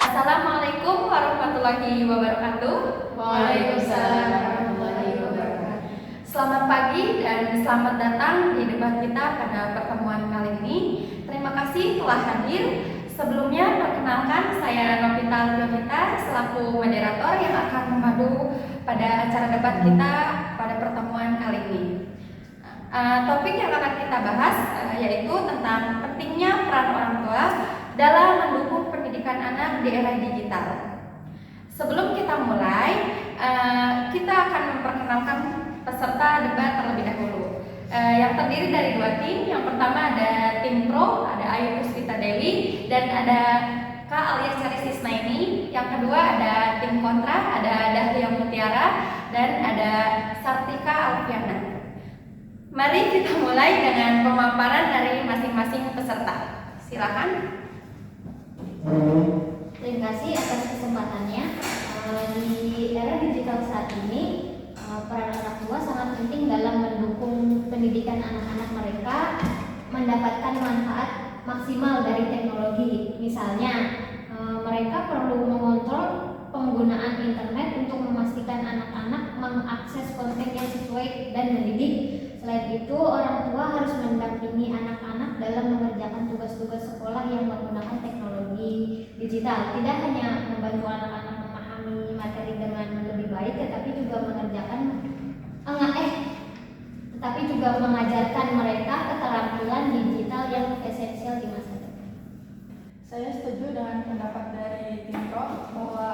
Assalamualaikum warahmatullahi wabarakatuh. Waalaikumsalam warahmatullahi wabarakatuh. Selamat pagi dan selamat datang di debat kita pada pertemuan kali ini. Terima kasih telah hadir. Sebelumnya perkenalkan, saya Novita Jovita selaku moderator yang akan memadu pada acara debat kita pada pertemuan kali ini. Topik yang akan kita bahas yaitu tentang pentingnya peran orang tua dalam mendukung pendidikan anak di era digital. Sebelum kita mulai, kita akan memperkenalkan peserta debat terlebih dahulu. Yang terdiri dari dua tim. Yang pertama ada tim pro, ada Ayu Puspita Dewi dan ada Kak Alia Charis Isnaini. Yang kedua ada tim kontra, ada Dahlia Mutiara dan ada Sartika Alfiana. Mari kita mulai dengan pemaparan dari masing-masing peserta. Silakan. Terima kasih atas kesempatannya. Di era digital saat ini, peran orang tua sangat penting dalam mendukung pendidikan anak-anak mereka mendapatkan manfaat maksimal dari teknologi. Misalnya, mereka perlu mengontrol penggunaan internet untuk memastikan anak-anak mengakses konten yang sesuai dan mendidik. Selain itu, orang tua harus mendampingi anak-anak dalam mengerjakan tugas-tugas sekolah yang menggunakan teknologi digital. Tidak hanya membantu anak-anak memahami materi dengan lebih baik, tetapi juga mengajarkan mereka keterampilan digital yang esensial di masa depan. Saya setuju dengan pendapat dari tim Pro bahwa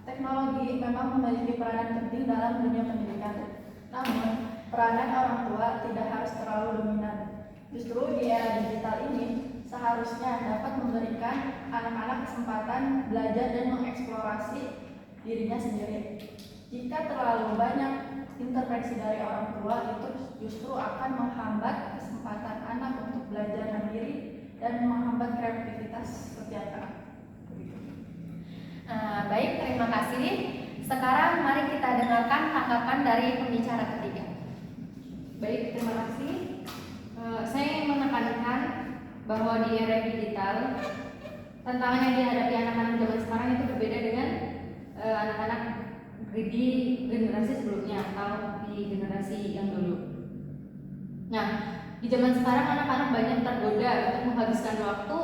teknologi memang memiliki peranan penting dalam dunia pendidikan. Namun, peranan orang tua tidak harus terlalu dominan. Justru di era digital ini seharusnya dapat memberikan anak-anak kesempatan belajar dan mengeksplorasi dirinya sendiri. Jika terlalu banyak intervensi dari orang tua, itu justru akan menghambat kesempatan anak untuk belajar mandiri dan menghambat kreativitas setiap anak. Baik, terima kasih. Sekarang mari kita dengarkan tanggapan dari pembicara ketiga. Baik, terima kasih. Saya ingin menekankan bahwa di era digital, tantangan yang dihadapi anak-anak zaman sekarang itu berbeda dengan anak-anak di generasi sebelumnya atau di generasi yang dulu. Nah, di zaman sekarang anak-anak banyak tergoda untuk menghabiskan waktu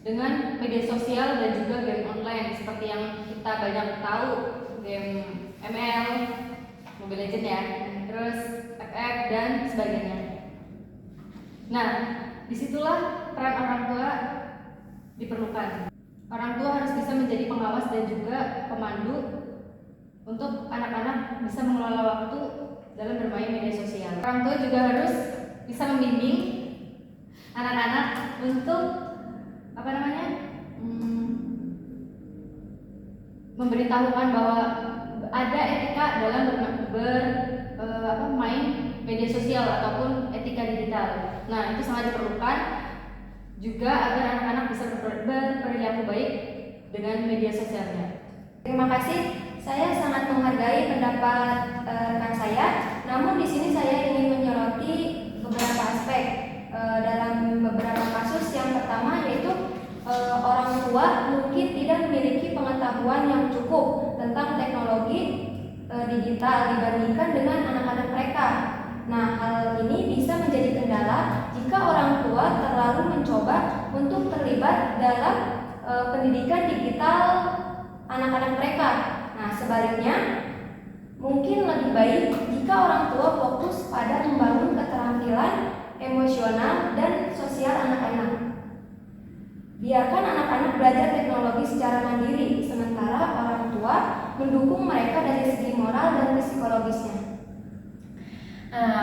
dengan media sosial dan juga game online seperti yang kita banyak tahu, game ML, Mobile Legends ya, terus FF dan sebagainya. Nah, disitulah peran orang tua diperlukan. Orang tua harus bisa menjadi pengawas dan juga pemandu untuk anak-anak bisa mengelola waktu dalam bermain media sosial. Orang tua juga harus bisa membimbing anak-anak untuk memberitahukan bahwa ada etika dalam bermain media sosial ataupun etika digital. Nah, itu sangat diperlukan juga agar anak-anak bisa berperilaku baik dengan media sosialnya. Terima kasih. Saya sangat menghargai pendapat rekan saya. Namun di sini saya ingin menyoroti beberapa aspek dalam beberapa kasus. Yang pertama yaitu orang tua mungkin tidak memiliki pengetahuan yang cukup tentang teknologi digital dibandingkan dengan anak-anak mereka. Nah, hal ini bisa menjadi kendala jika orang tua terlalu mencoba untuk terlibat dalam pendidikan digital anak-anak mereka. Nah, sebaliknya, mungkin lebih baik jika orang tua fokus pada belajar teknologi secara mandiri, sementara orang tua mendukung mereka dari segi moral dan psikologisnya.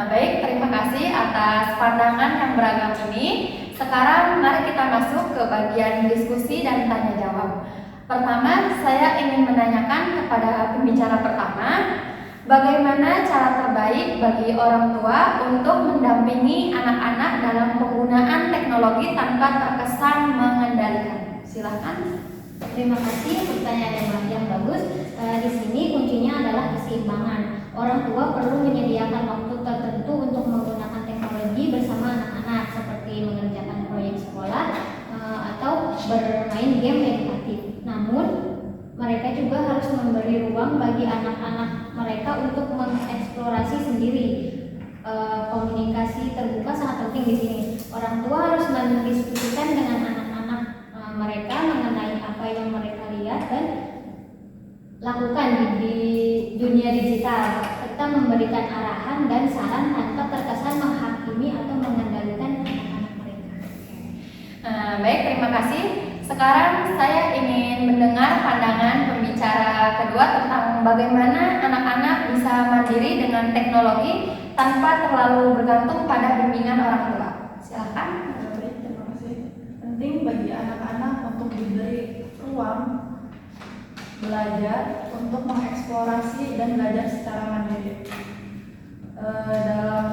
Baik, terima kasih atas pandangan yang beragam ini. Sekarang mari kita masuk ke bagian diskusi dan tanya jawab. Pertama, saya ingin menanyakan kepada pembicara pertama, bagaimana cara terbaik bagi orang tua untuk mendampingi anak-anak dalam penggunaan teknologi tanpa terkesan mengendalikan? Silakan. Terima kasih, pertanyaan yang bagus. Di sini kuncinya adalah keseimbangan. Orang tua perlu menyediakan waktu tertentu untuk menggunakan teknologi bersama anak-anak, seperti mengerjakan proyek sekolah atau bermain game edukatif. Namun, mereka juga harus memberi ruang bagi anak-anak mereka untuk mengeksplorasi sendiri. Komunikasi terbuka sangat penting di sini. Orang tua harus mendiskusikan dengan anak-anak mereka mengenai apa yang mereka lihat dan lakukan di dunia digital, serta memberikan arahan dan saran tanpa terkesan menghakimi atau mengendalikan anak-anak mereka. Baik, terima kasih. Sekarang saya ingin mendengar pandangan pembicara kedua tentang bagaimana anak-anak bisa mandiri dengan teknologi tanpa terlalu bergantung pada bimbingan orang tua. Silakan. Baik, terima kasih. Penting bagi anak-anak untuk diberi ruang belajar untuk mengeksplorasi dan belajar secara mandiri. Dalam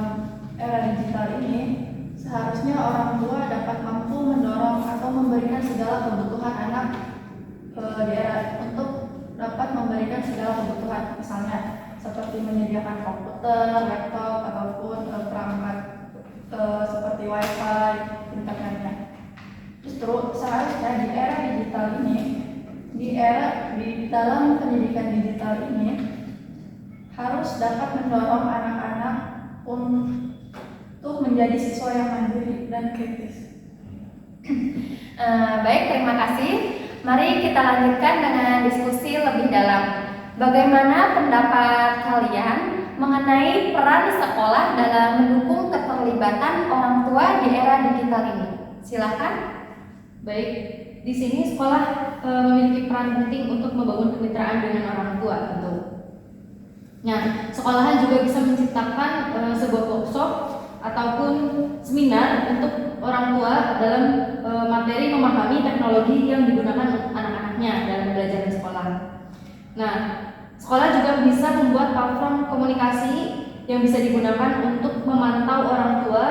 era digital ini, seharusnya orang tua dapat mampu mendorong atau memberikan segala kebutuhan anak di era untuk dapat memberikan segala kebutuhan, misalnya seperti menyediakan komputer, laptop, ataupun perangkat seperti wifi, internetnya. Justru seharusnya di era digital ini, di dalam pendidikan digital ini harus dapat mendorong anak-anak untuk menjadi siswa yang mandiri dan kritis. Baik, terima kasih. Mari kita lanjutkan dengan diskusi lebih dalam. Bagaimana pendapat kalian mengenai peran sekolah dalam mendukung keterlibatan orang tua di era digital ini? Silakan. Baik, di sini sekolah memiliki peran penting untuk membangun kemitraan dengan orang tua tentu. Nah, sekolahan juga bisa menciptakan sebuah workshop ataupun seminar untuk orang tua dalam materi memahami teknologi yang digunakan anak-anaknya dalam belajar di sekolah. Nah, sekolah juga bisa membuat platform komunikasi yang bisa digunakan untuk memantau orang tua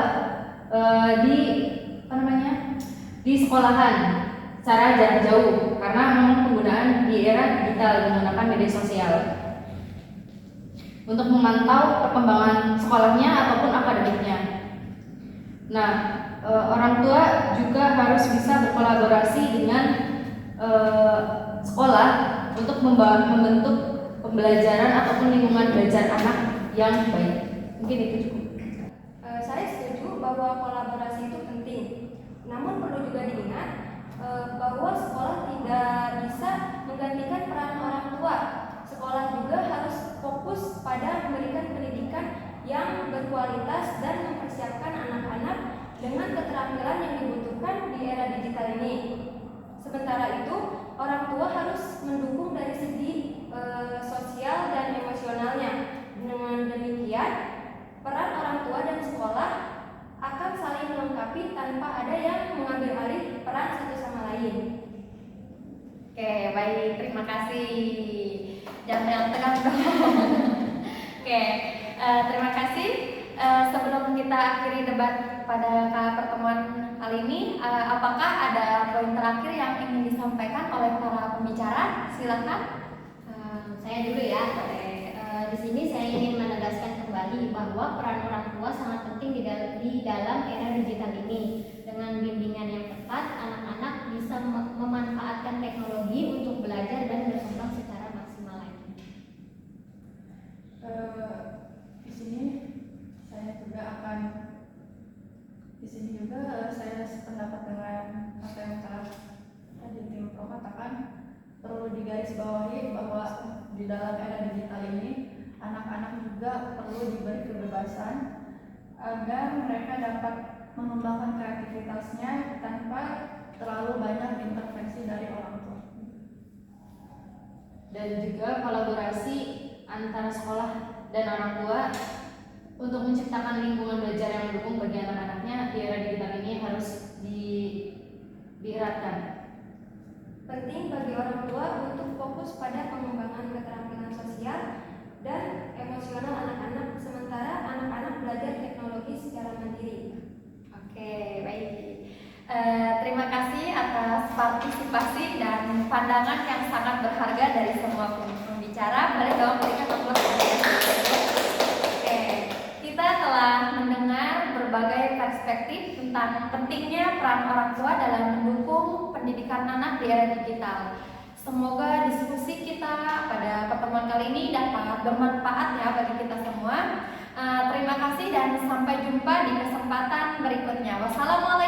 di sekolahan secara jarak jauh, karena memang penggunaan di era digital menggunakan media sosial untuk memantau perkembangan sekolahnya ataupun akademiknya. Nah, orang tua juga harus bisa berkolaborasi dengan sekolah untuk membentuk pembelajaran ataupun lingkungan belajar anak yang baik. Mungkin itu cukup. Saya setuju bahwa kolaborasi itu penting. Namun perlu juga diingat bahwa sekolah tidak bisa menggantikan peran orang tua. Sekolah juga harus fokus pada memberikan pendidikan yang berkualitas dan mempersiapkan anak-anak dengan keterampilan yang dibutuhkan di era digital ini. Sementara itu, orang tua harus mendukung dari segi sosial dan emosionalnya. Dengan demikian, peran orang tua dan sekolah akan saling melengkapi tanpa ada yang mengambil alih peran satu sama lain. Oke, baik, terima kasih. Jangan tegang dong. Oke, terima kasih. Sebelum kita akhiri debat pada pertemuan kali ini, apakah ada poin terakhir yang ingin disampaikan oleh para pembicara? Silakan. Saya dulu ya. Di sini saya ingin menegaskan kembali bahwa peran orang tua sangat penting di dalam era digital ini. Dengan bimbingan yang tepat, anak-anak bisa memanfaatkan teknologi untuk belajar dan berkembang secara maksimal lagi. Di sini saya sependapat dengan apa yang telah tadi tim Pro katakan. Perlu digarisbawahi bahwa di dalam era digital ini anak-anak juga perlu diberi kebebasan agar mereka dapat mengembangkan kreativitasnya tanpa terlalu banyak intervensi dari orang tua. Dan juga kolaborasi antara sekolah dan orang tua untuk menciptakan lingkungan belajar yang mendukung bagi anak-anaknya di era digital ini harus dieratkan. Penting bagi orang tua untuk fokus pada pengembangan keterampilan sosial dan emosional anak-anak, sementara anak-anak belajar teknologi secara mandiri. Oke, baik. Terima kasih atas partisipasi dan pandangan yang sangat berharga dari semua pembicara. Boleh dong berikan aplaus ya. Oke, kita telah mendengar berbagai perspektif tentang pentingnya peran orang tua dalam mendukung pendidikan anak di era digital. Semoga diskusi kita pada pertemuan kali ini dapat bermanfaat ya bagi kita semua. Terima kasih dan sampai jumpa di kesempatan berikutnya. Wassalamualaikum.